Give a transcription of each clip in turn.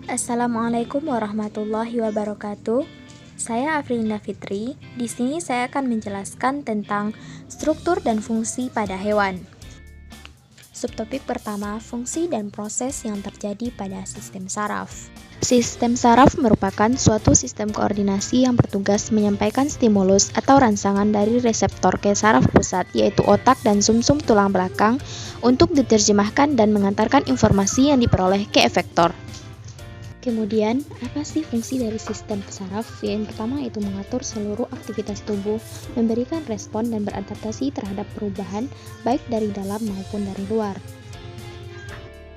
Assalamualaikum warahmatullahi wabarakatuh. Saya Afrinda Fitri. Di sini saya akan menjelaskan tentang struktur dan fungsi pada hewan. Subtopik pertama, fungsi dan proses yang terjadi pada sistem saraf. Sistem saraf merupakan suatu sistem koordinasi yang bertugas menyampaikan stimulus atau rangsangan dari reseptor ke saraf pusat, yaitu otak dan sumsum tulang belakang, untuk diterjemahkan dan mengantarkan informasi yang diperoleh ke efektor. Kemudian, apa sih fungsi dari sistem saraf? Yang pertama itu mengatur seluruh aktivitas tubuh, memberikan respon dan beradaptasi terhadap perubahan, baik dari dalam maupun dari luar.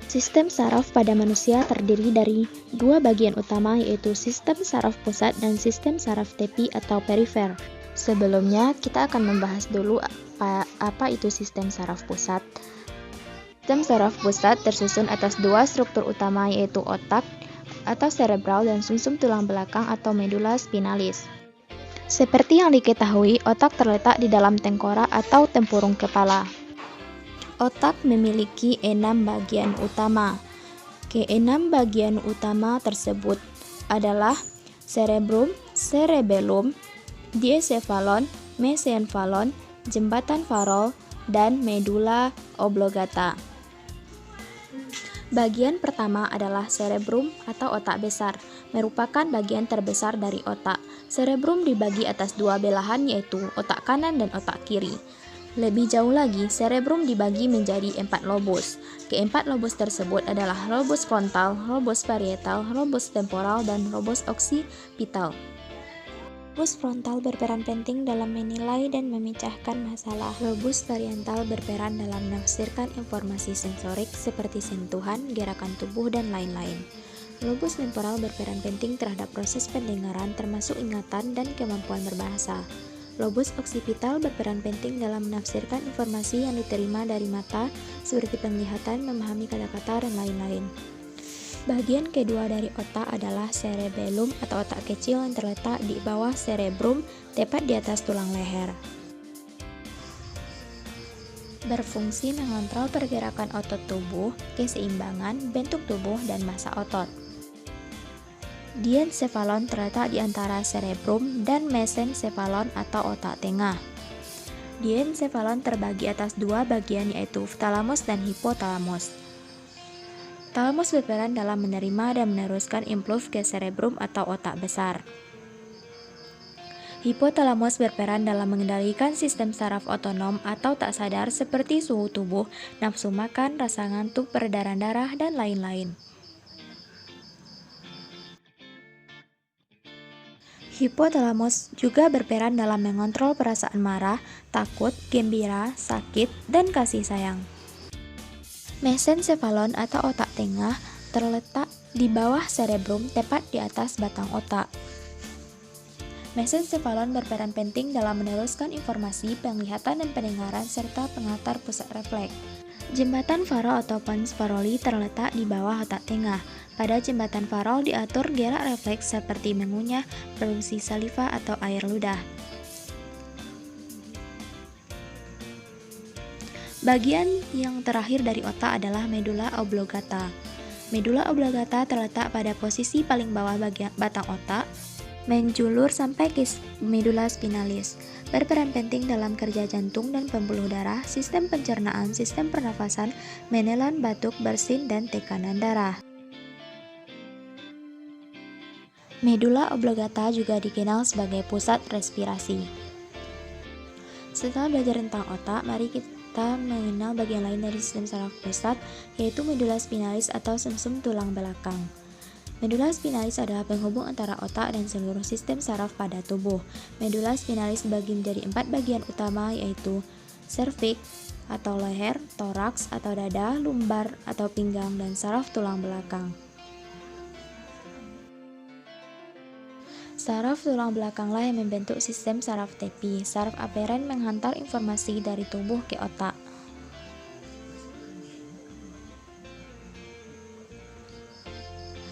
Sistem saraf pada manusia terdiri dari dua bagian utama, yaitu sistem saraf pusat dan sistem saraf tepi atau perifer. Sebelumnya, kita akan membahas dulu apa itu sistem saraf pusat. Sistem saraf pusat tersusun atas dua struktur utama, yaitu otak atau cerebral dan sumsum tulang belakang atau medula spinalis. Seperti yang diketahui, otak terletak di dalam tengkorak atau tempurung kepala. Otak memiliki 6 bagian utama. Keenam bagian utama tersebut adalah cerebrum, cerebellum, diencephalon, mesencephalon, jembatan Farol, dan medula oblongata. Bagian pertama adalah cerebrum atau otak besar, merupakan bagian terbesar dari otak. Cerebrum dibagi atas dua belahan, yaitu otak kanan dan otak kiri. Lebih jauh lagi, cerebrum dibagi menjadi 4 lobus. Keempat lobus tersebut adalah lobus frontal, lobus parietal, lobus temporal, dan lobus occipital. Lobus frontal berperan penting dalam menilai dan memecahkan masalah. Lobus parietal berperan dalam menafsirkan informasi sensorik seperti sentuhan, gerakan tubuh, dan lain-lain. Lobus temporal berperan penting terhadap proses pendengaran termasuk ingatan dan kemampuan berbahasa. Lobus occipital berperan penting dalam menafsirkan informasi yang diterima dari mata seperti penglihatan, memahami kata-kata, dan lain-lain. Bagian kedua dari otak adalah cerebellum atau otak kecil yang terletak di bawah cerebrum, tepat di atas tulang leher. Berfungsi mengontrol pergerakan otot tubuh, keseimbangan, bentuk tubuh, dan massa otot. Diencephalon terletak di antara cerebrum dan mesencephalon atau otak tengah. Diencephalon terbagi atas dua bagian, yaitu thalamus dan hipotalamus. Thalamus berperan dalam menerima dan meneruskan impuls ke cerebrum atau otak besar. Hipotalamus berperan dalam mengendalikan sistem saraf otonom atau tak sadar seperti suhu tubuh, nafsu makan, rasa ngantuk, peredaran darah, dan lain-lain. Hipotalamus juga berperan dalam mengontrol perasaan marah, takut, gembira, sakit, dan kasih sayang. Mesencephalon atau otak tengah terletak di bawah cerebrum, tepat di atas batang otak. Mesencephalon berperan penting dalam meneruskan informasi, penglihatan dan pendengaran, serta pengantar pusat refleks. Jembatan Farol atau pons Faroli terletak di bawah otak tengah. Pada jembatan Farol diatur gerak refleks seperti mengunyah, produksi saliva atau air ludah. Bagian yang terakhir dari otak adalah medula oblongata. Medula oblongata terletak pada posisi paling bawah bagian batang otak, menjulur sampai ke medula spinalis. Berperan penting dalam kerja jantung dan pembuluh darah, sistem pencernaan, sistem pernafasan, menelan batuk, bersin, dan tekanan darah. Medula oblongata juga dikenal sebagai pusat respirasi. Setelah belajar tentang otak, mari kita mengenal bagian lain dari sistem saraf pusat, yaitu medula spinalis atau sumsum tulang belakang. Medula spinalis adalah penghubung antara otak dan seluruh sistem saraf pada tubuh. Medula spinalis dibagi menjadi 4 bagian utama, yaitu serviks atau leher, toraks atau dada, lumbar atau pinggang, dan saraf tulang belakang. Saraf tulang belakanglah yang membentuk sistem saraf tepi. Saraf aferen menghantar informasi dari tubuh ke otak.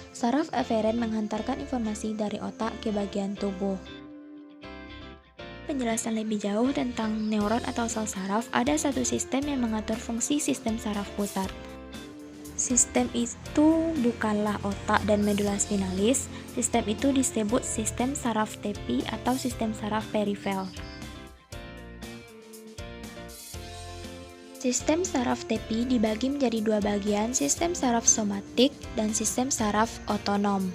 Saraf aferen menghantarkan informasi dari otak ke bagian tubuh. Penjelasan lebih jauh tentang neuron atau sel saraf, ada satu sistem yang mengatur fungsi sistem saraf pusat. Sistem itu bukanlah otak dan medula spinalis. Sistem itu disebut sistem saraf tepi atau sistem saraf perifer. Sistem saraf tepi dibagi menjadi dua bagian, sistem saraf somatik dan sistem saraf otonom.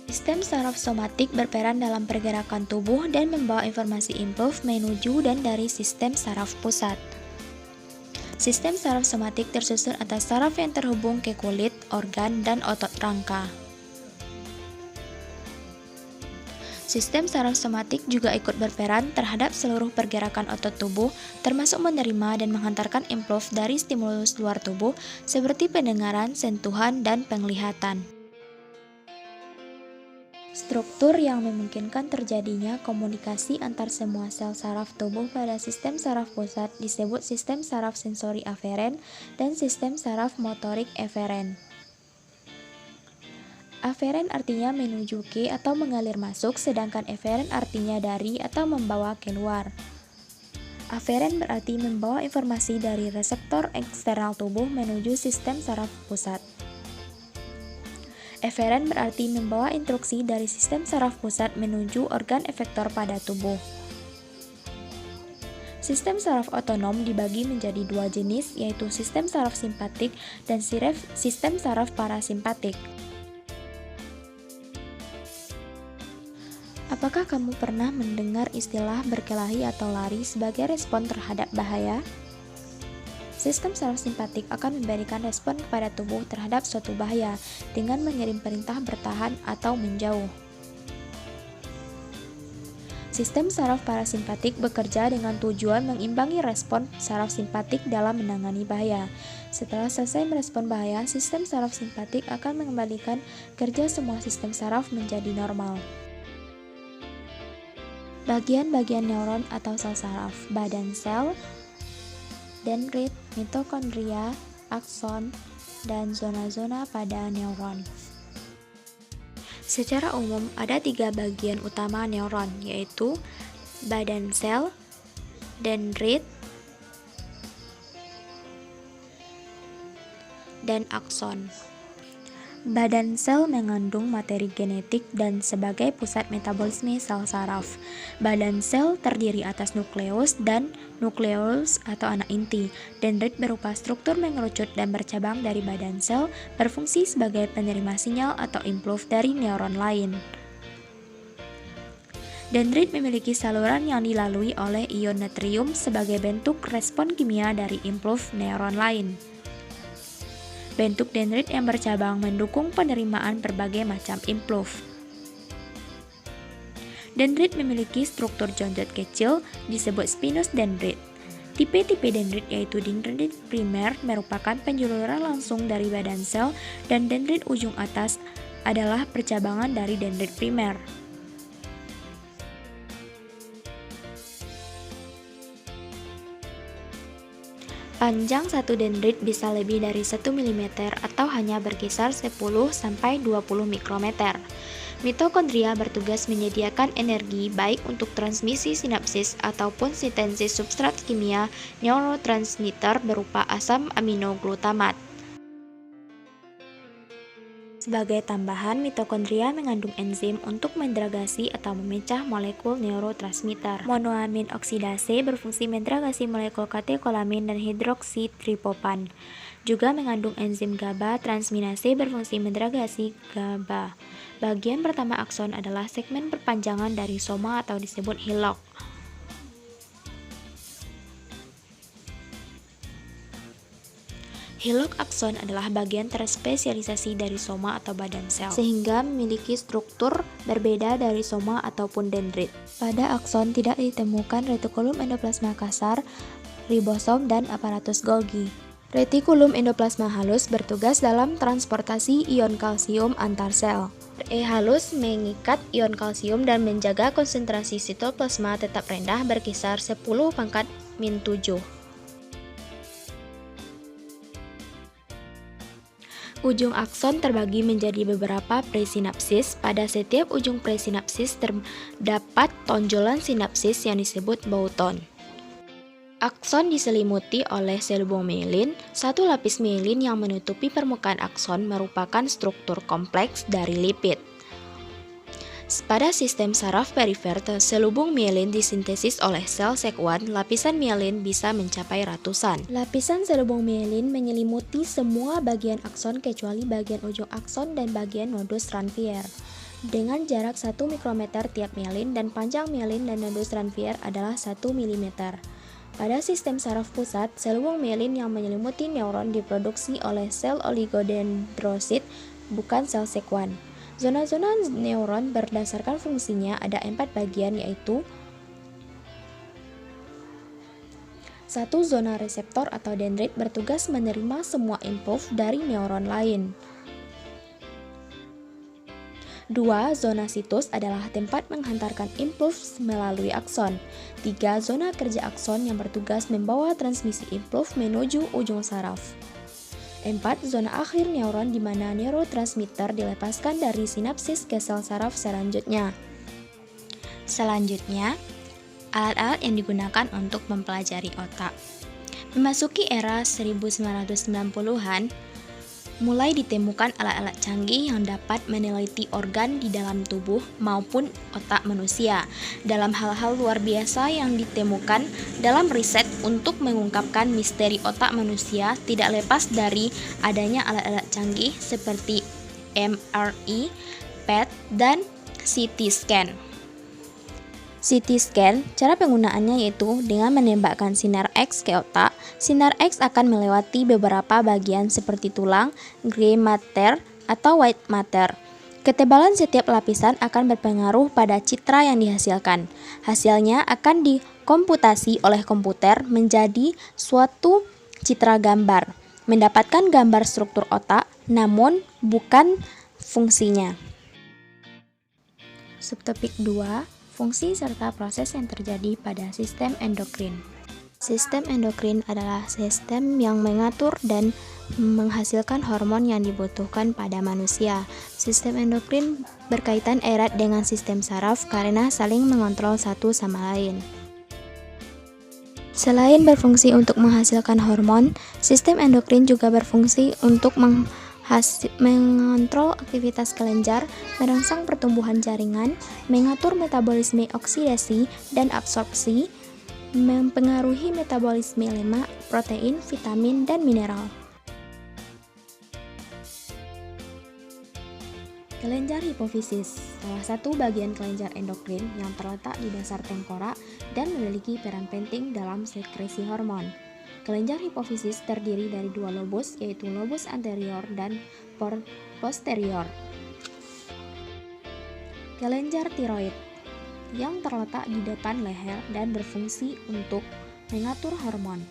Sistem saraf somatik berperan dalam pergerakan tubuh dan membawa informasi impuls menuju dan dari sistem saraf pusat. Sistem saraf somatik tersusun atas saraf yang terhubung ke kulit, organ, dan otot rangka. Sistem saraf somatik juga ikut berperan terhadap seluruh pergerakan otot tubuh, termasuk menerima dan menghantarkan impuls dari stimulus luar tubuh seperti pendengaran, sentuhan, dan penglihatan. Struktur yang memungkinkan terjadinya komunikasi antar semua sel saraf tubuh pada sistem saraf pusat disebut sistem saraf sensori aferen dan sistem saraf motorik eferen. Aferen artinya menuju ke atau mengalir masuk, sedangkan eferen artinya dari atau membawa keluar. Aferen berarti membawa informasi dari reseptor eksternal tubuh menuju sistem saraf pusat. Eferen berarti membawa instruksi dari sistem saraf pusat menuju organ efektor pada tubuh. Sistem saraf otonom dibagi menjadi dua jenis, yaitu sistem saraf simpatik dan sistem saraf parasimpatik. Apakah kamu pernah mendengar istilah berkelahi atau lari sebagai respon terhadap bahaya? Sistem saraf simpatik akan memberikan respon kepada tubuh terhadap suatu bahaya dengan mengirim perintah bertahan atau menjauh. Sistem saraf parasimpatik bekerja dengan tujuan mengimbangi respon saraf simpatik dalam menangani bahaya. Setelah selesai merespon bahaya, sistem saraf simpatik akan mengembalikan kerja semua sistem saraf menjadi normal. Bagian-bagian neuron atau sel saraf, badan sel, dendrit, mitokondria, akson, dan zona-zona pada neuron. Secara umum, ada 3 bagian utama neuron, yaitu badan sel, dendrit, dan akson. Badan sel mengandung materi genetik dan sebagai pusat metabolisme sel saraf. Badan sel terdiri atas nukleus dan nukleolus atau anak inti. Dendrit berupa struktur mengerucut dan bercabang dari badan sel, berfungsi sebagai penerima sinyal atau impuls dari neuron lain. Dendrit memiliki saluran yang dilalui oleh ion natrium sebagai bentuk respon kimia dari impuls neuron lain. Bentuk dendrit yang bercabang mendukung penerimaan berbagai macam impuls. Dendrit memiliki struktur jonjot kecil disebut spinous dendrit. Tipe-tipe dendrit yaitu dendrit primer merupakan penjuluran langsung dari badan sel dan dendrit ujung atas adalah percabangan dari dendrit primer. Panjang satu dendrit bisa lebih dari 1 mm atau hanya berkisar 10-20 mikrometer. Mitokondria bertugas menyediakan energi baik untuk transmisi sinapsis ataupun sintesis substrat kimia neurotransmitter berupa asam amino glutamat. Sebagai tambahan, mitokondria mengandung enzim untuk mendegrasi atau memecah molekul neurotransmitter. Monoamin oksidase berfungsi mendegrasi molekul katekolamin dan hidroksitripopan. Juga mengandung enzim GABA transminase berfungsi mendegrasi GABA. Bagian pertama akson adalah segmen perpanjangan dari soma atau disebut hillock. Hillock akson adalah bagian terspesialisasi dari soma atau badan sel, sehingga memiliki struktur berbeda dari soma ataupun dendrit. Pada akson tidak ditemukan retikulum endoplasma kasar, ribosom, dan aparatus Golgi. Retikulum endoplasma halus bertugas dalam transportasi ion kalsium antar sel. RE halus mengikat ion kalsium dan menjaga konsentrasi sitoplasma tetap rendah berkisar 10⁻⁷. Ujung akson terbagi menjadi beberapa presinapsis. Pada setiap ujung presinapsis terdapat tonjolan sinapsis yang disebut bauton. Akson diselimuti oleh selubung mielin. Satu lapis mielin yang menutupi permukaan akson merupakan struktur kompleks dari lipid. Pada sistem saraf perifer, selubung mielin disintesis oleh sel sekuat. Lapisan mielin bisa mencapai ratusan. Lapisan selubung mielin menyelimuti semua bagian akson kecuali bagian ujung akson dan bagian nodus Ranvier. Dengan jarak 1 mikrometer tiap mielin dan panjang mielin dan nodus Ranvier adalah 1 mm. Pada sistem saraf pusat, selubung mielin yang menyelimuti neuron diproduksi oleh sel oligodendrosit, bukan sel sekuan. Zona-zona neuron berdasarkan fungsinya ada 4 bagian, yaitu 1. Zona reseptor atau dendrit bertugas menerima semua impuls dari neuron lain. 2. Zona situs adalah tempat menghantarkan impuls melalui akson. 3. Zona kerja akson yang bertugas membawa transmisi impuls menuju ujung saraf. 4. Zona akhir neuron di mana neurotransmitter dilepaskan dari sinapsis ke sel saraf selanjutnya. Selanjutnya, alat-alat yang digunakan untuk mempelajari otak. Memasuki era 1990-an, mulai ditemukan alat-alat canggih yang dapat meneliti organ di dalam tubuh maupun otak manusia. Dalam hal-hal luar biasa yang ditemukan dalam riset untuk mengungkapkan misteri otak manusia tidak lepas dari adanya alat-alat canggih seperti MRI, PET, dan CT scan. CT scan, cara penggunaannya yaitu dengan menembakkan sinar X ke otak. Sinar X akan melewati beberapa bagian seperti tulang, gray matter, atau white matter. Ketebalan setiap lapisan akan berpengaruh pada citra yang dihasilkan. Hasilnya akan dikomputasi oleh komputer menjadi suatu citra gambar, mendapatkan gambar struktur otak, namun bukan fungsinya. Subtopik 2. Fungsi serta proses yang terjadi pada sistem endokrin. Sistem endokrin adalah sistem yang mengatur dan menghasilkan hormon yang dibutuhkan pada manusia. Sistem endokrin berkaitan erat dengan sistem saraf karena saling mengontrol satu sama lain. Selain berfungsi untuk menghasilkan hormon, sistem endokrin juga berfungsi untuk mengontrol aktivitas kelenjar, merangsang pertumbuhan jaringan, mengatur metabolisme oksidasi dan absorpsi, mempengaruhi metabolisme lemak, protein, vitamin, dan mineral. Kelenjar hipofisis, salah satu bagian kelenjar endokrin yang terletak di dasar tengkorak dan memiliki peran penting dalam sekresi hormon. Kelenjar hipofisis terdiri dari 2 lobus, yaitu lobus anterior dan posterior. Kelenjar tiroid yang terletak di depan leher dan berfungsi untuk mengatur hormon.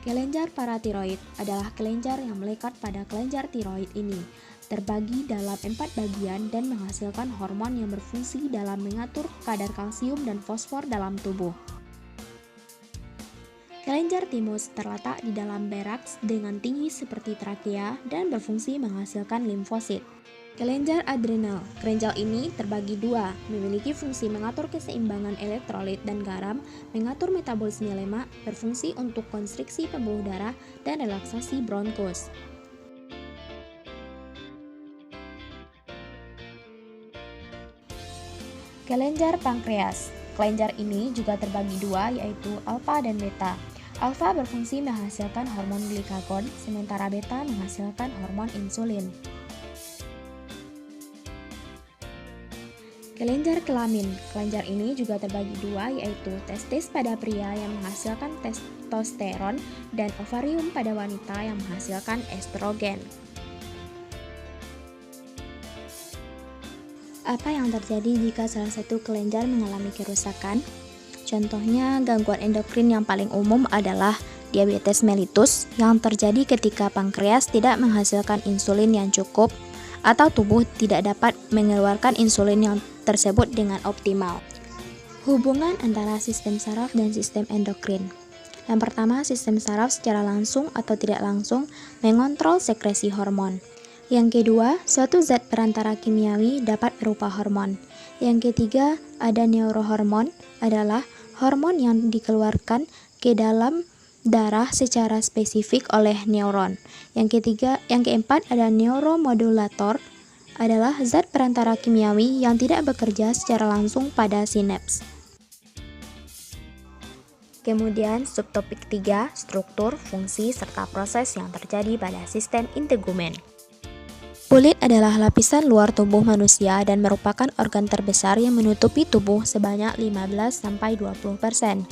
Kelenjar paratiroid adalah kelenjar yang melekat pada kelenjar tiroid ini, terbagi dalam 4 bagian dan menghasilkan hormon yang berfungsi dalam mengatur kadar kalsium dan fosfor dalam tubuh. Kelenjar timus terletak di dalam beraks dengan tinggi seperti trakea dan berfungsi menghasilkan limfosit. Kelenjar adrenal, kelenjar ini terbagi 2, memiliki fungsi mengatur keseimbangan elektrolit dan garam, mengatur metabolisme lemak, berfungsi untuk konstriksi pembuluh darah, dan relaksasi bronkus. Kelenjar pankreas, kelenjar ini juga terbagi 2, yaitu alfa dan beta. Alfa berfungsi menghasilkan hormon glikagon, sementara beta menghasilkan hormon insulin. Kelenjar kelamin, kelenjar ini juga terbagi 2, yaitu testis pada pria yang menghasilkan testosteron dan ovarium pada wanita yang menghasilkan estrogen. Apa yang terjadi jika salah satu kelenjar mengalami kerusakan? Contohnya, gangguan endokrin yang paling umum adalah diabetes mellitus yang terjadi ketika pankreas tidak menghasilkan insulin yang cukup atau tubuh tidak dapat mengeluarkan insulin yang tersebut dengan optimal. Hubungan antara sistem saraf dan sistem endokrin. Yang pertama, sistem saraf secara langsung atau tidak langsung mengontrol sekresi hormon. Yang kedua, suatu zat perantara kimiawi dapat berupa hormon. Yang ketiga, ada neurohormon adalah hormon yang dikeluarkan ke dalam darah secara spesifik oleh neuron. Yang keempat ada neuromodulator, adalah zat perantara kimiawi yang tidak bekerja secara langsung pada sinaps. Kemudian subtopik 3, struktur, fungsi, serta proses yang terjadi pada sistem integumen. Kulit adalah lapisan luar tubuh manusia dan merupakan organ terbesar yang menutupi tubuh sebanyak 15-20%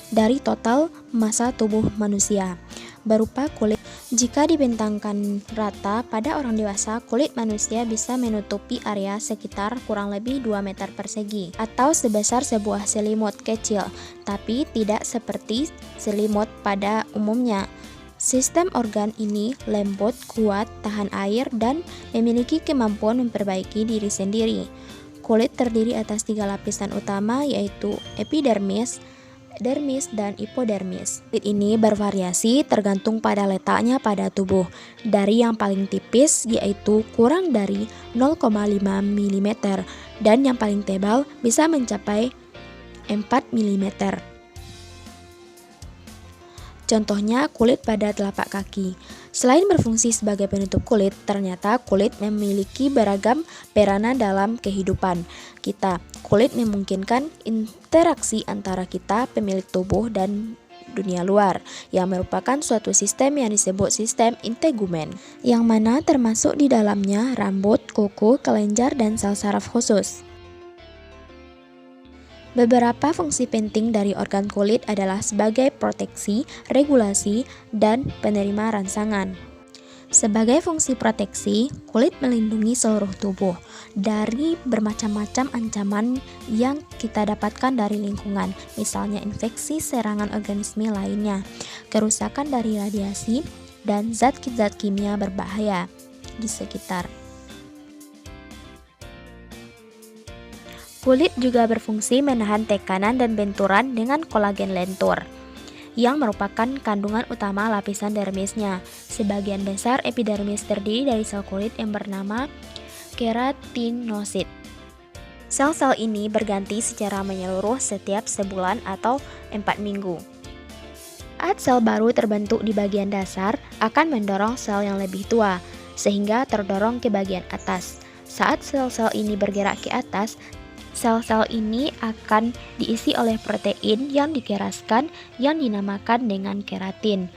dari total massa tubuh manusia, berupa kulit. Jika dibentangkan rata pada orang dewasa, kulit manusia bisa menutupi area sekitar kurang lebih 2 meter persegi atau sebesar sebuah selimut kecil, tapi tidak seperti selimut pada umumnya. Sistem organ ini lembut, kuat, tahan air, dan memiliki kemampuan memperbaiki diri sendiri. Kulit terdiri atas 3 lapisan utama, yaitu epidermis, dermis, dan hipodermis. Kulit ini bervariasi tergantung pada letaknya pada tubuh, dari yang paling tipis yaitu kurang dari 0,5 mm dan yang paling tebal bisa mencapai 4 mm. Contohnya kulit pada telapak kaki. Selain berfungsi sebagai penutup kulit, ternyata kulit memiliki beragam peranan dalam kehidupan kita. Kulit memungkinkan interaksi antara kita, pemilik tubuh, dan dunia luar, yang merupakan suatu sistem yang disebut sistem integumen, yang mana termasuk di dalamnya rambut, kuku, kelenjar, dan sel saraf khusus. Beberapa fungsi penting dari organ kulit adalah sebagai proteksi, regulasi, dan penerima rangsangan. Sebagai fungsi proteksi, kulit melindungi seluruh tubuh dari bermacam-macam ancaman yang kita dapatkan dari lingkungan, misalnya infeksi, serangan organisme lainnya, kerusakan dari radiasi, dan zat-zat kimia berbahaya di sekitar. Kulit juga berfungsi menahan tekanan dan benturan dengan kolagen lentur, yang merupakan kandungan utama lapisan dermisnya. Sebagian besar epidermis terdiri dari sel kulit yang bernama keratinosit. Sel-sel ini berganti secara menyeluruh setiap sebulan atau 4 minggu. Saat sel baru terbentuk di bagian dasar, akan mendorong sel yang lebih tua, sehingga terdorong ke bagian atas. Saat sel-sel ini bergerak ke atas, sel-sel ini akan diisi oleh protein yang dikeraskan yang dinamakan dengan keratin.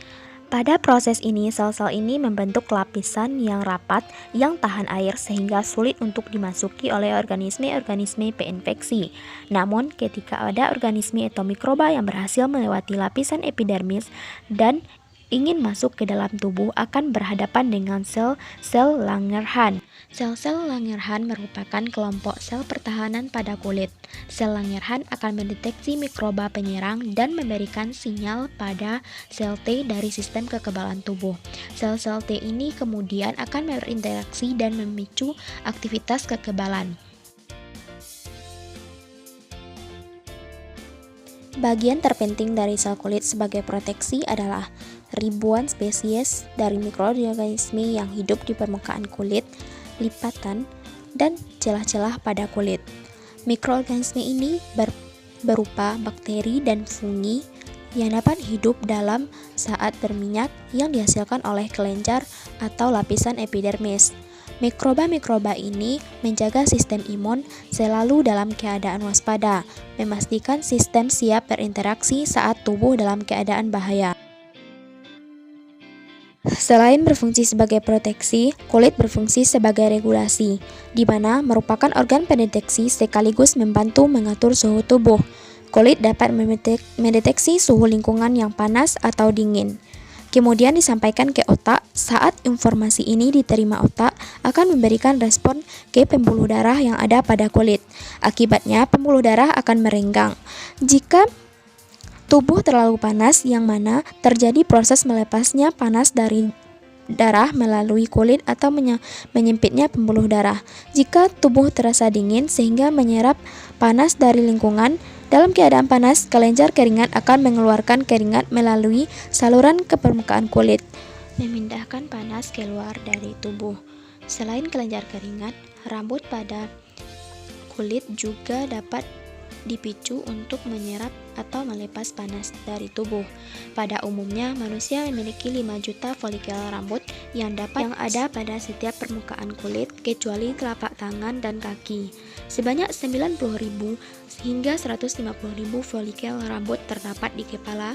Pada proses ini, sel-sel ini membentuk lapisan yang rapat yang tahan air sehingga sulit untuk dimasuki oleh organisme-organisme peinfeksi. Namun, ketika ada organisme atau mikroba yang berhasil melewati lapisan epidermis dan ingin masuk ke dalam tubuh, akan berhadapan dengan sel-sel Langerhans. Sel-sel Langerhans merupakan kelompok sel pertahanan pada kulit. Sel Langerhans akan mendeteksi mikroba penyerang dan memberikan sinyal pada sel T dari sistem kekebalan tubuh. Sel-sel T ini kemudian akan berinteraksi dan memicu aktivitas kekebalan. Bagian terpenting dari sel kulit sebagai proteksi adalah ribuan spesies dari mikroorganisme yang hidup di permukaan kulit, lipatan, dan celah-celah pada kulit. Mikroorganisme ini berupa bakteri dan fungi yang dapat hidup dalam saat berminyak yang dihasilkan oleh kelenjar atau lapisan epidermis. Mikroba-mikroba ini menjaga sistem imun selalu dalam keadaan waspada, memastikan sistem siap berinteraksi saat tubuh dalam keadaan bahaya. Selain berfungsi sebagai proteksi, kulit berfungsi sebagai regulasi, di mana merupakan organ pendeteksi sekaligus membantu mengatur suhu tubuh. Kulit dapat mendeteksi suhu lingkungan yang panas atau dingin. Kemudian disampaikan ke otak. Saat informasi ini diterima otak, akan memberikan respon ke pembuluh darah yang ada pada kulit. Akibatnya, pembuluh darah akan merenggang. Jika tubuh terlalu panas, yang mana terjadi proses melepasnya panas dari darah melalui kulit atau menyempitnya pembuluh darah. Jika tubuh terasa dingin sehingga menyerap panas dari lingkungan, dalam keadaan panas, kelenjar keringat akan mengeluarkan keringat melalui saluran ke permukaan kulit, memindahkan panas keluar dari tubuh. Selain kelenjar keringat, rambut pada kulit juga dapat dipicu untuk menyerap atau melepas panas dari tubuh. Pada umumnya, manusia memiliki 5 juta folikel rambut yang ada pada setiap permukaan kulit kecuali telapak tangan dan kaki. Sebanyak 90.000 hingga 150.000 folikel rambut terdapat di kepala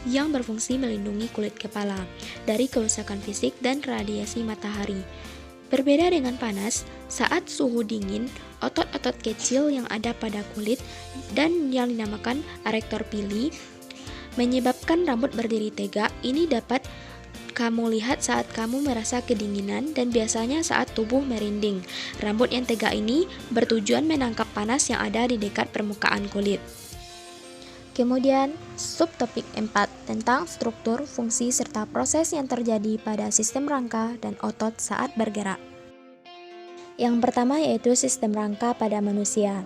yang berfungsi melindungi kulit kepala dari kerusakan fisik dan radiasi matahari. Berbeda dengan panas, saat suhu dingin, otot-otot kecil yang ada pada kulit dan yang dinamakan erektor pili menyebabkan rambut berdiri tegak. Ini dapat kamu lihat saat kamu merasa kedinginan dan biasanya saat tubuh merinding. Rambut yang tegak ini bertujuan menangkap panas yang ada di dekat permukaan kulit. Kemudian, subtopik 4 tentang struktur, fungsi, serta proses yang terjadi pada sistem rangka dan otot saat bergerak. Yang pertama yaitu sistem rangka pada manusia.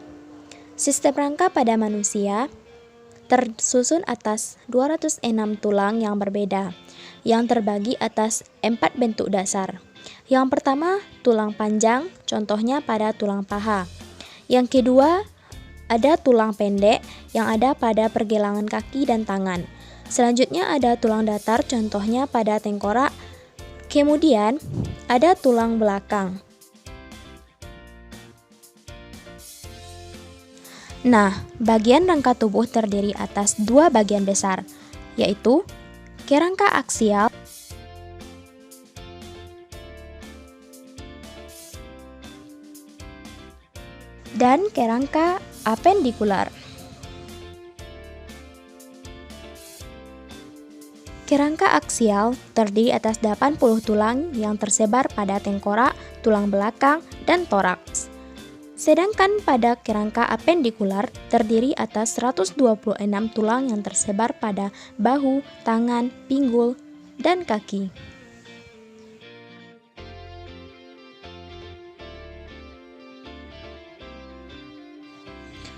Sistem rangka pada manusia tersusun atas 206 tulang yang berbeda, yang terbagi atas 4 bentuk dasar. Yang pertama, tulang panjang, contohnya pada tulang paha. Yang kedua, ada tulang pendek yang ada pada pergelangan kaki dan tangan. Selanjutnya ada tulang datar, contohnya pada tengkorak. Kemudian ada tulang belakang. Nah, bagian rangka tubuh terdiri atas 2 bagian besar, yaitu kerangka aksial dan kerangka apendikular. Kerangka aksial terdiri atas 80 tulang yang tersebar pada tengkorak, tulang belakang, dan toraks. Sedangkan pada kerangka apendikular terdiri atas 126 tulang yang tersebar pada bahu, tangan, pinggul, dan kaki.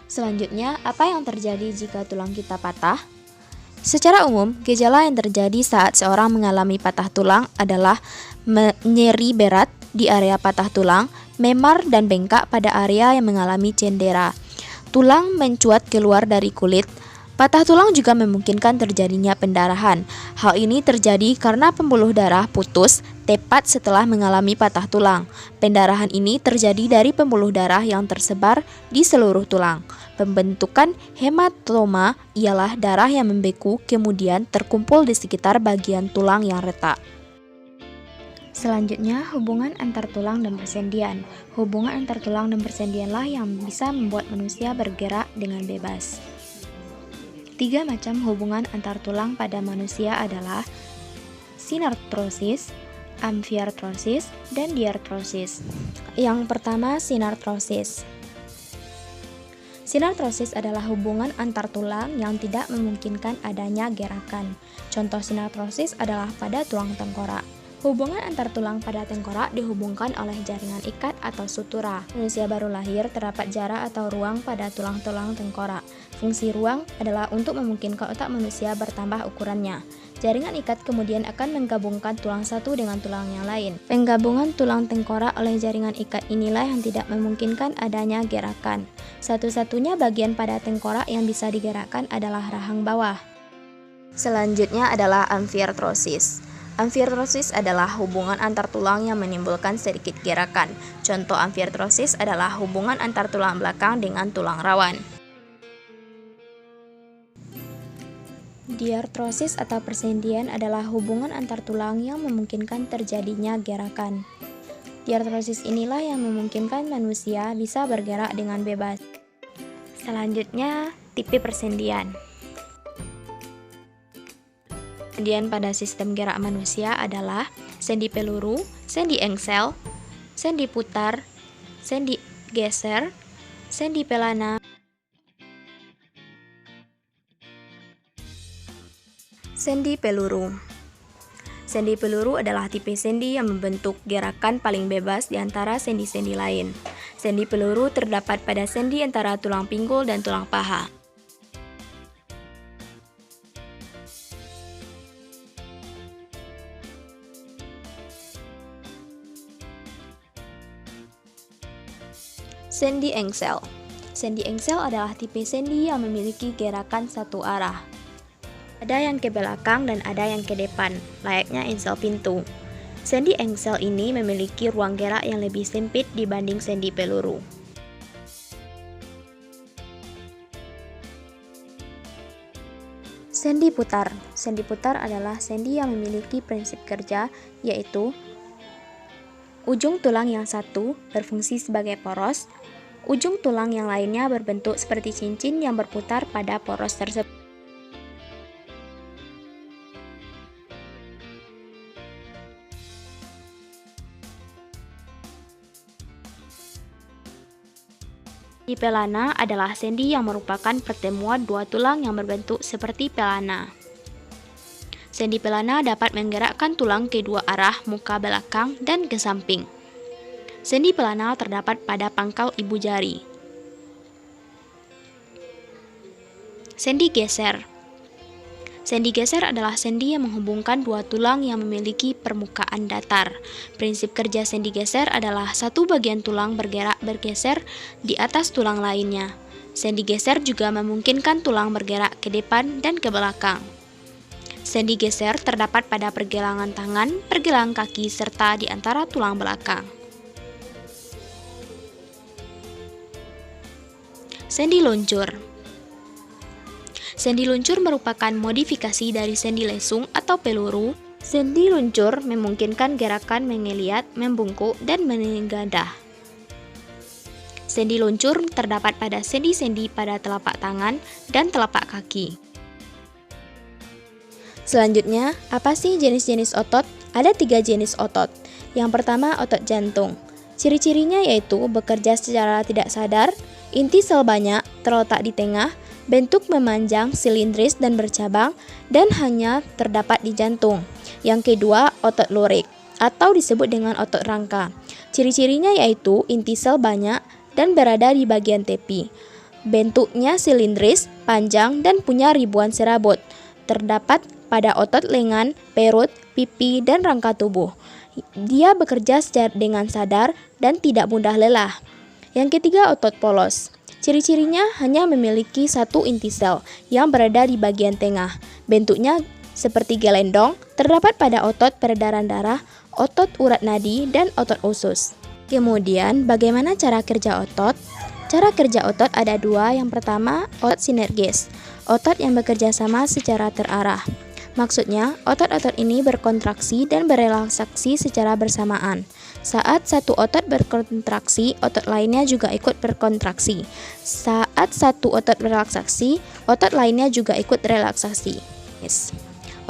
Selanjutnya, apa yang terjadi jika tulang kita patah? Secara umum, gejala yang terjadi saat seorang mengalami patah tulang adalah nyeri berat di area patah tulang, memar dan bengkak pada area yang mengalami cedera. Tulang mencuat keluar dari kulit. Patah tulang juga memungkinkan terjadinya pendarahan. Hal ini terjadi karena pembuluh darah putus tepat setelah mengalami patah tulang. Pendarahan ini terjadi dari pembuluh darah yang tersebar di seluruh tulang. Pembentukan hematoma ialah darah yang membeku kemudian terkumpul di sekitar bagian tulang yang retak. Selanjutnya, hubungan antar tulang dan persendian. Hubungan antar tulang dan persendianlah yang bisa membuat manusia bergerak dengan bebas. 3 macam hubungan antar tulang pada manusia adalah sinartrosis, amfiartrosis, dan diartrosis. Yang pertama, sinartrosis. Sinartrosis adalah hubungan antar tulang yang tidak memungkinkan adanya gerakan. Contoh sinartrosis adalah pada tulang tengkorak. Hubungan antar tulang pada tengkorak dihubungkan oleh jaringan ikat atau sutura. Manusia baru lahir terdapat jarak atau ruang pada tulang-tulang tengkorak. Fungsi ruang adalah untuk memungkinkan otak manusia bertambah ukurannya. Jaringan ikat kemudian akan menggabungkan tulang satu dengan tulang yang lain. Penggabungan tulang tengkorak oleh jaringan ikat inilah yang tidak memungkinkan adanya gerakan. Satu-satunya bagian pada tengkorak yang bisa digerakkan adalah rahang bawah. Selanjutnya adalah amfiartrosis. Amfiartrosis adalah hubungan antar tulang yang menimbulkan sedikit gerakan. Contoh amfiartrosis adalah hubungan antar tulang belakang dengan tulang rawan. Diartrosis atau persendian adalah hubungan antar tulang yang memungkinkan terjadinya gerakan. Diartrosis inilah yang memungkinkan manusia bisa bergerak dengan bebas. Selanjutnya, tipe persendian. Persendian pada sistem gerak manusia adalah sendi peluru, sendi engsel, sendi putar, sendi geser, sendi pelana, sendi peluru. Sendi peluru adalah tipe sendi yang membentuk gerakan paling bebas di antara sendi-sendi lain. Sendi peluru terdapat pada sendi antara tulang pinggul dan tulang paha. Sendi engsel. Sendi engsel adalah tipe sendi yang memiliki gerakan satu arah. Ada yang ke belakang dan ada yang ke depan, layaknya engsel pintu. Sendi engsel ini memiliki ruang gerak yang lebih sempit dibanding sendi peluru. Sendi putar. Sendi putar adalah sendi yang memiliki prinsip kerja, yaitu ujung tulang yang satu berfungsi sebagai poros, ujung tulang yang lainnya berbentuk seperti cincin yang berputar pada poros tersebut. Sendi pelana adalah sendi yang merupakan pertemuan dua tulang yang berbentuk seperti pelana. Sendi pelana dapat menggerakkan tulang ke dua arah, muka belakang dan ke samping. Sendi pelana terdapat pada pangkal ibu jari. Sendi geser. Sendi geser adalah sendi yang menghubungkan dua tulang yang memiliki permukaan datar. Prinsip kerja sendi geser adalah satu bagian tulang bergeser di atas tulang lainnya. Sendi geser juga memungkinkan tulang bergerak ke depan dan ke belakang. Sendi geser terdapat pada pergelangan tangan, pergelangan kaki, serta di antara tulang belakang. Sendi luncur. Sendi luncur merupakan modifikasi dari sendi lesung atau peluru. Sendi luncur memungkinkan gerakan mengeliat, membungkuk, dan menggadah. Sendi luncur terdapat pada sendi-sendi pada telapak tangan dan telapak kaki. Selanjutnya, apa sih jenis-jenis otot? Ada 3 jenis otot. Yang pertama, otot jantung. Ciri-cirinya yaitu bekerja secara tidak sadar, inti sel banyak, terletak di tengah, bentuk memanjang, silindris dan bercabang, dan hanya terdapat di jantung. Yang kedua, otot lurik, atau disebut dengan otot rangka. Ciri-cirinya yaitu inti sel banyak dan berada di bagian tepi. Bentuknya silindris, panjang, dan punya ribuan serabut. Terdapat pada otot lengan, perut, pipi, dan rangka tubuh. Dia bekerja dengan sadar dan tidak mudah lelah. Yang ketiga, otot polos. Ciri-cirinya hanya memiliki satu inti sel yang berada di bagian tengah. Bentuknya seperti gelendong, terdapat pada otot peredaran darah, otot urat nadi, dan otot usus. Kemudian, bagaimana cara kerja otot? Cara kerja otot ada 2. Yang pertama, otot sinergis, otot yang bekerja sama secara terarah. Maksudnya, otot-otot ini berkontraksi dan berelaksasi secara bersamaan. Saat satu otot berkontraksi, otot lainnya juga ikut berkontraksi. Saat satu otot berelaksasi, otot lainnya juga ikut relaksasi.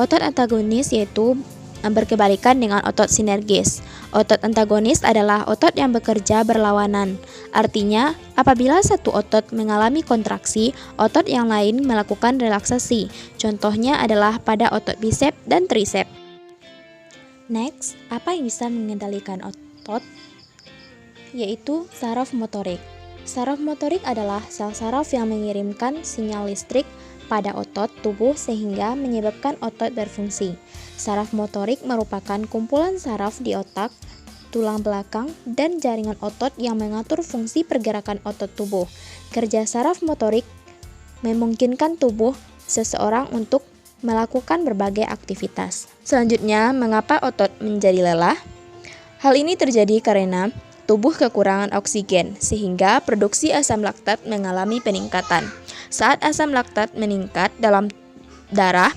Otot antagonis yaitu berkebalikan dengan otot sinergis. Otot antagonis adalah otot yang bekerja berlawanan. Artinya, apabila satu otot mengalami kontraksi, otot yang lain melakukan relaksasi. Contohnya adalah pada otot bisep dan trisep. Next, apa yang bisa mengendalikan otot? Yaitu saraf motorik. Saraf motorik adalah sel saraf yang mengirimkan sinyal listrik pada otot tubuh sehingga menyebabkan otot berfungsi. Saraf motorik merupakan kumpulan saraf di otak, tulang belakang, dan jaringan otot yang mengatur fungsi pergerakan otot tubuh. Kerja saraf motorik memungkinkan tubuh seseorang untuk melakukan berbagai aktivitas. Selanjutnya, mengapa otot menjadi lelah? Hal ini terjadi karena tubuh kekurangan oksigen, sehingga produksi asam laktat mengalami peningkatan. Saat asam laktat meningkat dalam darah,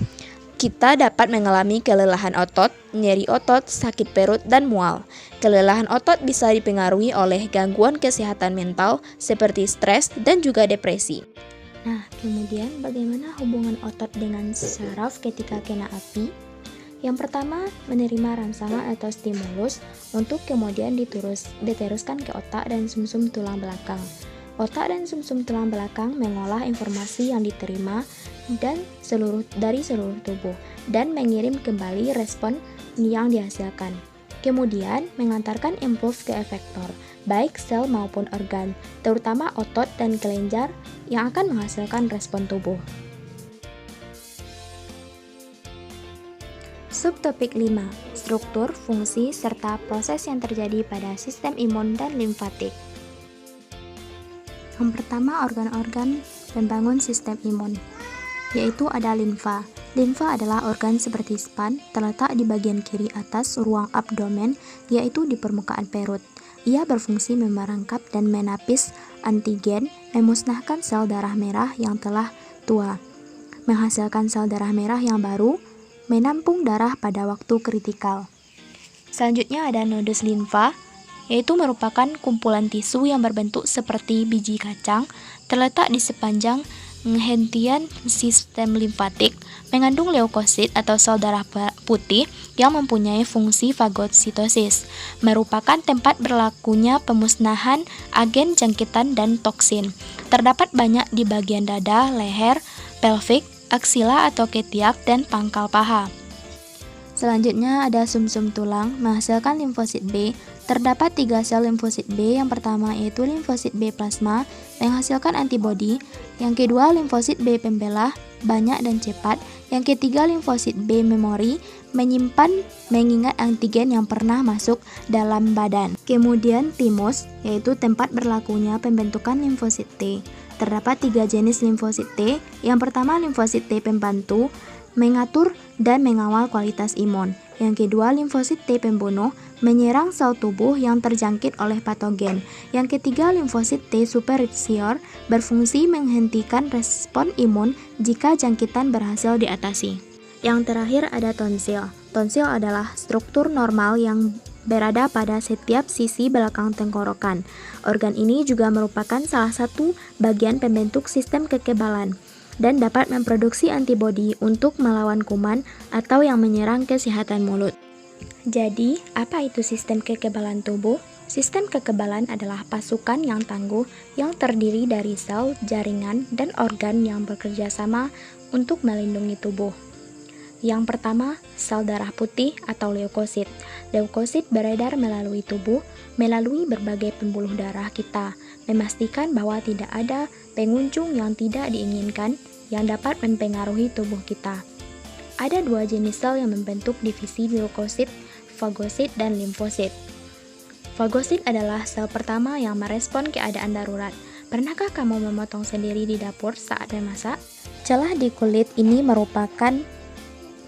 kita dapat mengalami kelelahan otot, nyeri otot, sakit perut, dan mual. Kelelahan otot bisa dipengaruhi oleh gangguan kesehatan mental seperti stres dan juga depresi. Nah, kemudian bagaimana hubungan otot dengan saraf ketika kena api? Yang pertama, menerima rangsangan atau stimulus untuk kemudian diteruskan ke otak dan sumsum tulang belakang. Otak dan sumsum tulang belakang mengolah informasi yang diterima dari seluruh tubuh dan mengirim kembali respon yang dihasilkan. Kemudian mengantarkan impuls ke efektor, baik sel maupun organ, terutama otot dan kelenjar yang akan menghasilkan respon tubuh. Subtopik 5. Struktur, fungsi, serta proses yang terjadi pada sistem imun dan limfatik. Yang pertama, organ-organ pembangun sistem imun, yaitu ada limfa. Limfa adalah organ seperti span, terletak di bagian kiri atas ruang abdomen, yaitu di permukaan perut. Ia berfungsi memerangkap dan menapis antigen, memusnahkan sel darah merah yang telah tua, menghasilkan sel darah merah yang baru, menampung darah pada waktu kritikal. Selanjutnya ada nodus limfa, yaitu merupakan kumpulan tisu yang berbentuk seperti biji kacang, terletak di sepanjang hentian sistem limfatik, mengandung leukosit atau sel darah putih yang mempunyai fungsi fagositosis, merupakan tempat berlakunya pemusnahan agen jangkitan dan toksin. Terdapat banyak di bagian dada, leher, pelvik, aksila atau ketiak, dan pangkal paha. Selanjutnya ada sumsum tulang menghasilkan limfosit B. Terdapat 3 sel limfosit B. Yang pertama yaitu limfosit B plasma menghasilkan antibodi. Yang kedua limfosit B pembelah banyak dan cepat. Yang ketiga limfosit B memori menyimpan mengingat antigen yang pernah masuk dalam badan. Kemudian timus yaitu tempat berlakunya pembentukan limfosit T. Terdapat 3 jenis limfosit T. Yang pertama limfosit T pembantu mengatur dan mengawal kualitas imun. Yang kedua, limfosit T pembunuh menyerang sel tubuh yang terjangkit oleh patogen. Yang ketiga, limfosit T superior berfungsi menghentikan respon imun jika jangkitan berhasil diatasi. Yang terakhir ada tonsil. Tonsil adalah struktur normal yang berada pada setiap sisi belakang tenggorokan. Organ ini juga merupakan salah satu bagian pembentuk sistem kekebalan dan dapat memproduksi antibodi untuk melawan kuman atau yang menyerang kesehatan mulut. Jadi, apa itu sistem kekebalan tubuh? Sistem kekebalan adalah pasukan yang tangguh yang terdiri dari sel, jaringan, dan organ yang bekerja sama untuk melindungi tubuh. Yang pertama, sel darah putih atau leukosit. Leukosit beredar melalui tubuh, melalui berbagai pembuluh darah kita, memastikan bahwa tidak ada pengunjung yang tidak diinginkan yang dapat mempengaruhi tubuh kita. Ada 2 jenis sel yang membentuk divisi leukosit, fagosit dan limfosit. Fagosit adalah sel pertama yang merespon keadaan darurat. Pernahkah kamu memotong sendiri di dapur saat memasak? Celah di kulit ini merupakan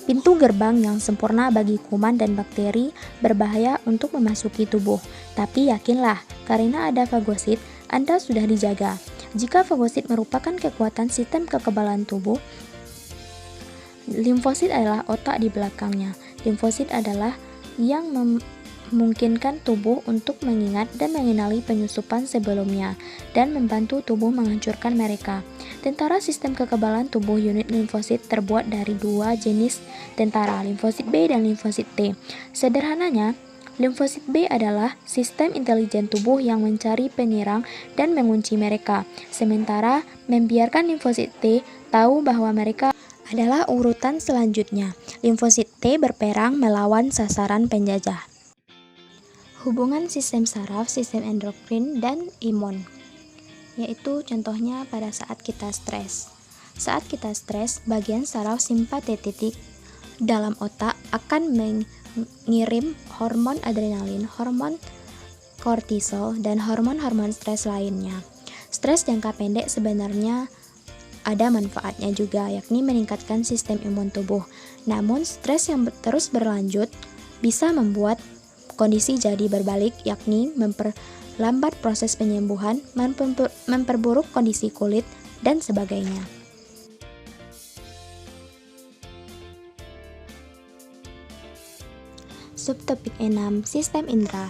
pintu gerbang yang sempurna bagi kuman dan bakteri berbahaya untuk memasuki tubuh. Tapi yakinlah, karena ada fagosit, Anda sudah dijaga. Jika fagosit merupakan kekuatan sistem kekebalan tubuh, limfosit adalah otak di belakangnya. Limfosit adalah yang memungkinkan tubuh untuk mengingat dan mengenali penyusupan sebelumnya dan membantu tubuh menghancurkan mereka. Tentara sistem kekebalan tubuh unit limfosit terbuat dari 2 jenis tentara, limfosit B dan limfosit T. Sederhananya, limfosit B adalah sistem intelijen tubuh yang mencari penyerang dan mengunci mereka, sementara membiarkan limfosit T tahu bahwa mereka adalah urutan selanjutnya. Limfosit T berperang melawan sasaran penjajah. Hubungan sistem saraf, sistem endokrin, dan imun, yaitu contohnya pada saat kita stres. Saat kita stres, bagian saraf simpatetik dalam otak akan mengirim hormon adrenalin, hormon kortisol, dan hormon-hormon stres lainnya. Stres jangka pendek sebenarnya ada manfaatnya juga, yakni meningkatkan sistem imun tubuh. Namun, stres yang terus berlanjut bisa membuat kondisi jadi berbalik, yakni memperlambat proses penyembuhan, memperburuk kondisi kulit, dan sebagainya. Subtopik 6. Sistem indera.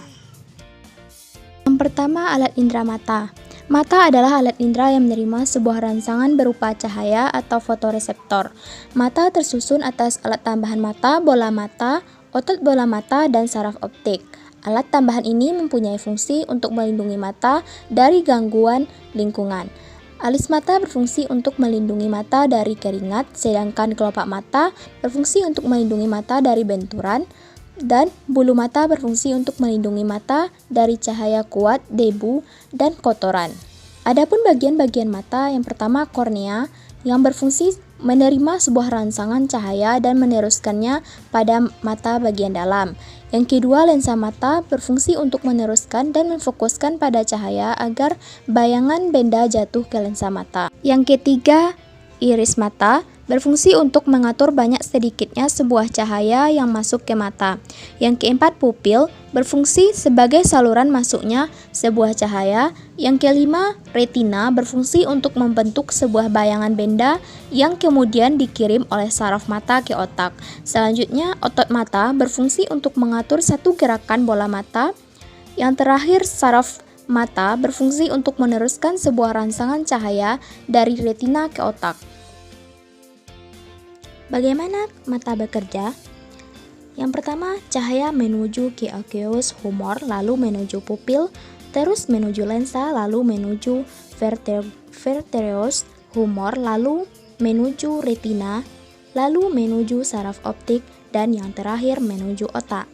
Yang pertama, alat indera mata. Mata adalah alat indera yang menerima sebuah rangsangan berupa cahaya atau fotoreseptor. Mata tersusun atas alat tambahan mata, bola mata, otot bola mata, dan saraf optik. Alat tambahan ini mempunyai fungsi untuk melindungi mata dari gangguan lingkungan. Alis mata berfungsi untuk melindungi mata dari keringat, sedangkan kelopak mata berfungsi untuk melindungi mata dari benturan, dan bulu mata berfungsi untuk melindungi mata dari cahaya kuat, debu, dan kotoran. Adapun bagian-bagian mata, yang pertama kornea, yang berfungsi menerima sebuah rangsangan cahaya dan meneruskannya pada mata bagian dalam. Yang kedua, lensa mata berfungsi untuk meneruskan dan memfokuskan pada cahaya agar bayangan benda jatuh ke lensa mata. Yang ketiga, iris mata berfungsi untuk mengatur banyak sedikitnya sebuah cahaya yang masuk ke mata. Yang keempat, pupil berfungsi sebagai saluran masuknya sebuah cahaya. Yang kelima, retina berfungsi untuk membentuk sebuah bayangan benda yang kemudian dikirim oleh saraf mata ke otak. Selanjutnya, otot mata berfungsi untuk mengatur satu gerakan bola mata. Yang terakhir, saraf mata berfungsi untuk meneruskan sebuah rangsangan cahaya dari retina ke otak. Bagaimana mata bekerja? Yang pertama, cahaya menuju ke aqueous humor, lalu menuju pupil, terus menuju lensa, lalu menuju vitreous humor, lalu menuju retina, lalu menuju saraf optik, dan yang terakhir menuju otak.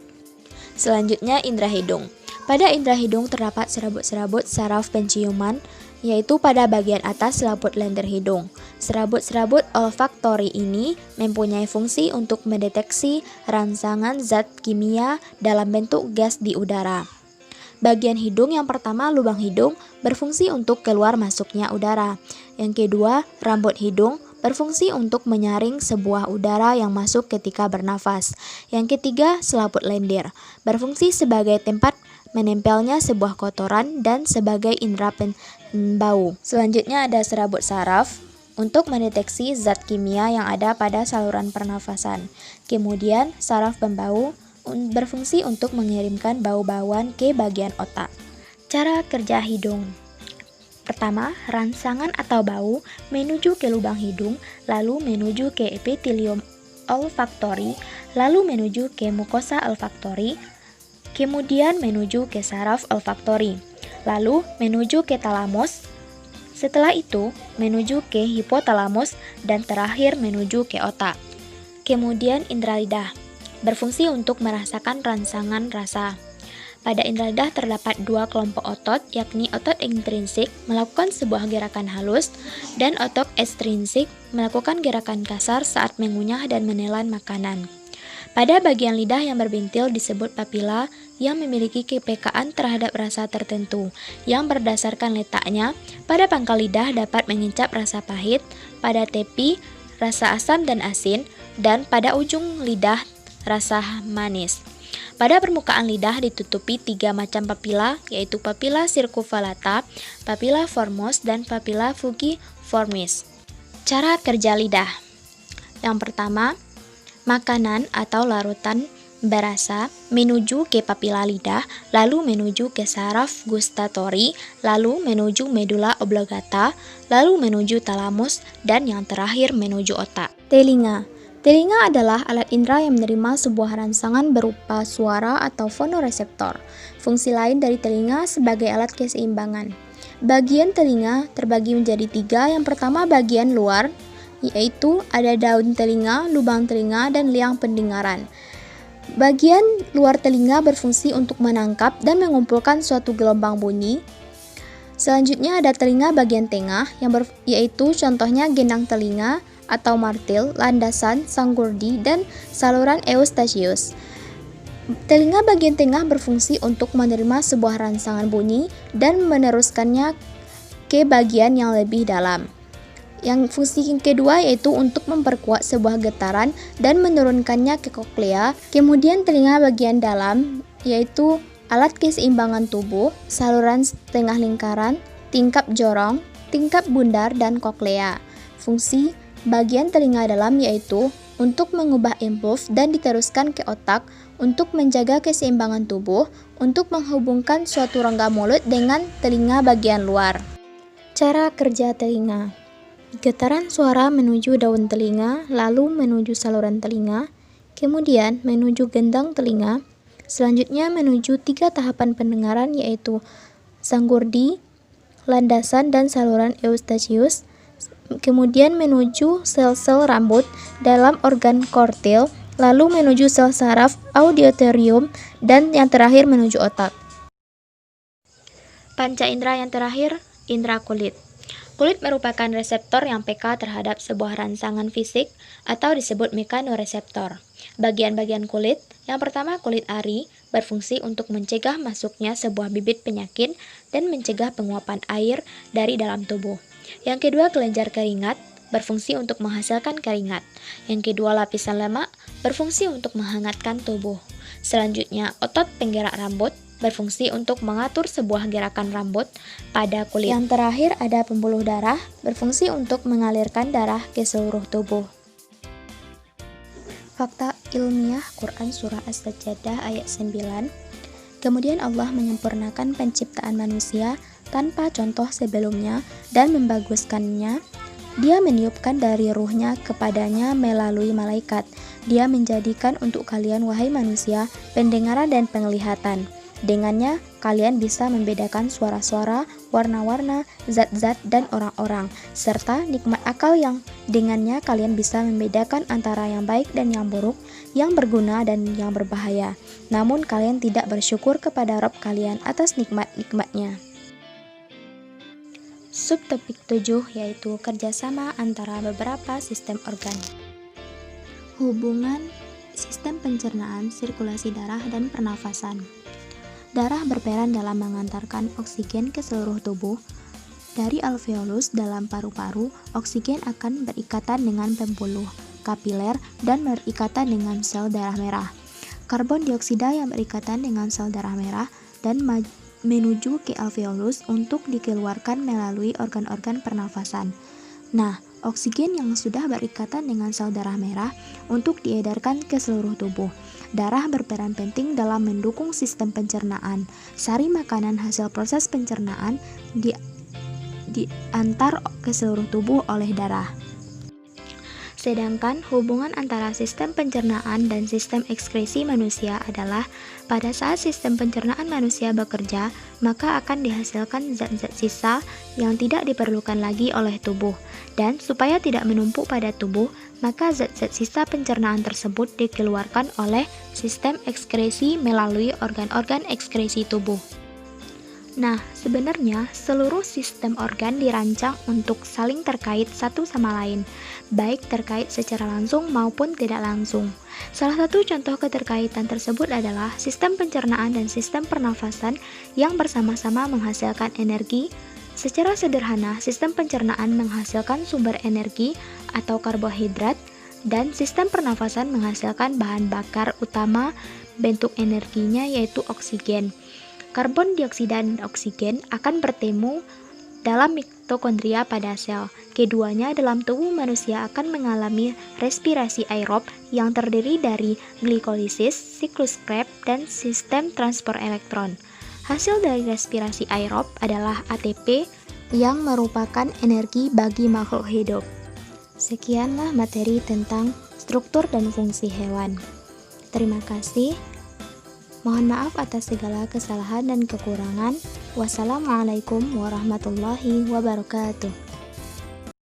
Selanjutnya, indera hidung. Pada indera hidung terdapat serabut-serabut saraf penciuman, yaitu pada bagian atas selaput lendir hidung. Serabut-serabut olfaktori ini mempunyai fungsi untuk mendeteksi rangsangan zat kimia dalam bentuk gas di udara. Bagian hidung yang pertama, lubang hidung, berfungsi untuk keluar masuknya udara. Yang kedua, rambut hidung, berfungsi untuk menyaring sebuah udara yang masuk ketika bernafas. Yang ketiga, selaput lendir, berfungsi sebagai tempat menempelnya sebuah kotoran dan sebagai indera bau. Selanjutnya ada serabut saraf untuk mendeteksi zat kimia yang ada pada saluran pernafasan. Kemudian saraf pembau berfungsi untuk mengirimkan bau-bauan ke bagian otak. Cara kerja hidung. Pertama, rangsangan atau bau menuju ke lubang hidung, lalu menuju ke epitelium olfaktori, lalu menuju ke mukosa olfaktori, kemudian menuju ke saraf olfaktori, lalu menuju ke talamus, setelah itu menuju ke hipotalamus, dan terakhir menuju ke otak. Kemudian indera lidah berfungsi untuk merasakan rangsangan rasa. Pada indera lidah terdapat dua kelompok otot, yakni otot intrinsik melakukan sebuah gerakan halus dan otot ekstrinsik melakukan gerakan kasar saat mengunyah dan menelan makanan. Pada bagian lidah yang berbintil disebut papila yang memiliki kepekaan terhadap rasa tertentu yang berdasarkan letaknya. Pada pangkal lidah dapat mengincap rasa pahit, pada tepi rasa asam dan asin, dan pada ujung lidah rasa manis. Pada permukaan lidah ditutupi tiga macam papila, yaitu papila circumvallata, papila formos, dan papila fugiformis. Cara kerja lidah. Yang pertama, makanan atau larutan berasa menuju ke papila lidah, lalu menuju ke saraf gustatori, lalu menuju medula oblongata, lalu menuju talamus, dan yang terakhir menuju otak. Telinga. Telinga adalah alat indera yang menerima sebuah rangsangan berupa suara atau fonoreseptor. Fungsi lain dari telinga sebagai alat keseimbangan. Bagian telinga terbagi menjadi tiga. Yang pertama, bagian luar, yaitu ada daun telinga, lubang telinga, dan liang pendengaran. Bagian luar telinga berfungsi untuk menangkap dan mengumpulkan suatu gelombang bunyi. Selanjutnya ada telinga bagian tengah, yaitu contohnya gendang telinga atau martil, landasan, sanggurdi, dan saluran eustachius. Telinga bagian tengah berfungsi untuk menerima sebuah rangsangan bunyi dan meneruskannya ke bagian yang lebih dalam. Yang fungsi kedua yaitu untuk memperkuat sebuah getaran dan menurunkannya ke koklea. Kemudian telinga bagian dalam yaitu alat keseimbangan tubuh, saluran tengah lingkaran, tingkap jorong, tingkap bundar, dan koklea. Fungsi bagian telinga dalam yaitu untuk mengubah impuls dan diteruskan ke otak, untuk menjaga keseimbangan tubuh, untuk menghubungkan suatu rongga mulut dengan telinga bagian luar. Cara kerja telinga. Getaran suara menuju daun telinga, lalu menuju saluran telinga, kemudian menuju gendang telinga, selanjutnya menuju tiga tahapan pendengaran yaitu sanggurdi, landasan, dan saluran eustachius, kemudian menuju sel-sel rambut dalam organ kortil, lalu menuju sel saraf auditoриум, dan yang terakhir menuju otak. Panca indera yang terakhir, indera kulit. Kulit merupakan reseptor yang peka terhadap sebuah rangsangan fisik atau disebut mekanoreseptor. Bagian-bagian kulit, yang pertama kulit ari, berfungsi untuk mencegah masuknya sebuah bibit penyakit dan mencegah penguapan air dari dalam tubuh. Yang kedua kelenjar keringat, berfungsi untuk menghasilkan keringat. Yang kedua lapisan lemak, berfungsi untuk menghangatkan tubuh. Selanjutnya otot penggerak rambut, berfungsi untuk mengatur sebuah gerakan rambut pada kulit. Yang terakhir ada pembuluh darah, berfungsi untuk mengalirkan darah ke seluruh tubuh. Fakta ilmiah Quran Surah As-Sajdah ayat 9. Kemudian Allah menyempurnakan penciptaan manusia tanpa contoh sebelumnya dan membaguskannya. Dia meniupkan dari ruhnya kepadanya melalui malaikat. Dia menjadikan untuk kalian wahai manusia pendengaran dan penglihatan. Dengannya, kalian bisa membedakan suara-suara, warna-warna, zat-zat, dan orang-orang, serta nikmat akal yang dengannya kalian bisa membedakan antara yang baik dan yang buruk, yang berguna dan yang berbahaya. Namun kalian tidak bersyukur kepada Rabb kalian atas nikmat-nikmatnya. Subtopik 7 yaitu kerjasama antara beberapa sistem organ. Hubungan sistem pencernaan, sirkulasi darah, dan pernafasan. Darah berperan dalam mengantarkan oksigen ke seluruh tubuh. Dari alveolus dalam paru-paru, oksigen akan berikatan dengan pembuluh kapiler dan berikatan dengan sel darah merah. Karbon dioksida yang berikatan dengan sel darah merah dan menuju ke alveolus untuk dikeluarkan melalui organ-organ pernafasan. Nah, oksigen yang sudah berikatan dengan sel darah merah untuk diedarkan ke seluruh tubuh. Darah berperan penting dalam mendukung sistem pencernaan. Sari makanan hasil proses pencernaan diantar ke seluruh tubuh oleh darah. Sedangkan hubungan antara sistem pencernaan dan sistem ekskresi manusia adalah pada saat sistem pencernaan manusia bekerja, maka akan dihasilkan zat-zat sisa yang tidak diperlukan lagi oleh tubuh. Dan supaya tidak menumpuk pada tubuh, maka zat-zat sisa pencernaan tersebut dikeluarkan oleh sistem ekskresi melalui organ-organ ekskresi tubuh. Nah, sebenarnya seluruh sistem organ dirancang untuk saling terkait satu sama lain, baik terkait secara langsung maupun tidak langsung. Salah satu contoh keterkaitan tersebut adalah sistem pencernaan dan sistem pernafasan yang bersama-sama menghasilkan energi. Secara sederhana, sistem pencernaan menghasilkan sumber energi atau karbohidrat, dan sistem pernafasan menghasilkan bahan bakar utama bentuk energinya yaitu oksigen. Karbon dioksida dan oksigen akan bertemu dalam mitokondria pada sel. Keduanya dalam tubuh manusia akan mengalami respirasi aerob yang terdiri dari glikolisis, siklus Krebs, dan sistem transport elektron. Hasil dari respirasi aerob adalah ATP yang merupakan energi bagi makhluk hidup. Sekianlah materi tentang struktur dan fungsi hewan. Terima kasih. Mohon maaf atas segala kesalahan dan kekurangan. Wassalamualaikum warahmatullahi wabarakatuh.